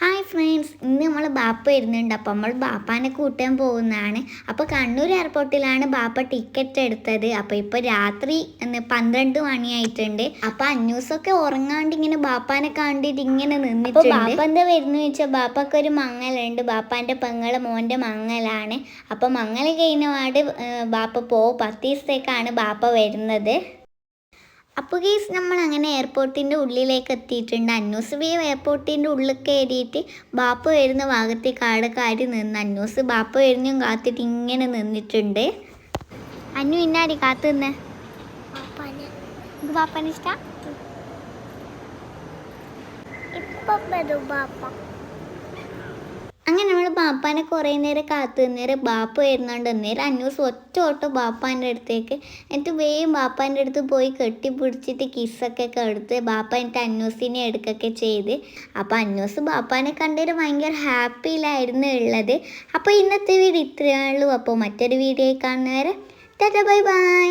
Hi friends, ഇന്ന് നമ്മൾ ബാപ്പ വരുന്നുണ്ട്. അപ്പോൾ നമ്മൾ ബാപ്പാനെ കൂട്ടാൻ പോകുന്നതാണ്. അപ്പോൾ കണ്ണൂർ എയർപോർട്ടിലാണ് ബാപ്പ ടിക്കറ്റ് എടുത്തത്. അപ്പോൾ ഇപ്പോൾ രാത്രി 12 മണിയായിട്ടുണ്ട്. അപ്പോൾ അന്യൂസൊക്കെ ഉറങ്ങാണ്ട് ഇങ്ങനെ ബാപ്പാനെ കണ്ടിട്ട് ഇങ്ങനെ നിന്നിട്ടുണ്ട്. ബാപ്പ എന്താ വരുന്നു ചോദിച്ചാൽ ബാപ്പക്ക് ഒരു മങ്ങലുണ്ട്. ബാപ്പാൻ്റെ പെങ്ങളെ മോൻ്റെ മങ്ങലാണ്. അപ്പോൾ മങ്ങൽ കഴിഞ്ഞ പാട് ബാപ്പ 10 ദിവസത്തേക്കാണ് ബാപ്പ വരുന്നത്. അപ്പോൾ ഗൈസ്, നമ്മൾ അങ്ങനെ എയർപോർട്ടിൻ്റെ ഉള്ളിലേക്ക് എത്തിയിട്ടുണ്ട്. അന്നൂസ് ബി എയർപോർട്ടിൻ്റെ ഉള്ളിൽ കയറിയിട്ട് ബാപ്പ വരുന്ന ഭാഗത്തേക്ക് ആടെ കാര്യം നിന്ന് അന്നൂസ് ബാപ്പ വരുന്നതും കാത്തിട്ട് ഇങ്ങനെ നിന്നിട്ടുണ്ട്. അന്നു ഇന്നാടി കാത്തു നിന്ന് ബാപ്പാനെ ഇഷ്ടം. അങ്ങനെ നമ്മൾ ബാപ്പാനെ കുറേ നേരം കാത്തു നിന്നേരം ബാപ്പ വരുന്നുണ്ട്. അന്നേരം അന്നൂസ് ഒറ്റ ഓട്ടം ബാപ്പാൻ്റെ അടുത്തേക്ക് എന്നിട്ട് വേഗം ബാപ്പാൻ്റെ അടുത്ത് പോയി കെട്ടിപ്പിടിച്ചിട്ട് കിസ്സൊക്കെ എടുത്ത് ബാപ്പ എന്നിട്ട് അന്നൂസിനെ എടുക്കുകയൊക്കെ ചെയ്ത്. അപ്പോൾ അന്നൂസ് ബാപ്പാനെ കണ്ടിട്ട് ഭയങ്കര ഹാപ്പിയിലായിരുന്നു ഉള്ളത്. അപ്പോൾ ഇന്നത്തെ വീഡിയോ ഇത്രയേ ഉള്ളൂ. അപ്പോൾ മറ്റൊരു വീഡിയോ കാണുന്നവരെ ടാറ്റാ ബൈ ബൈ.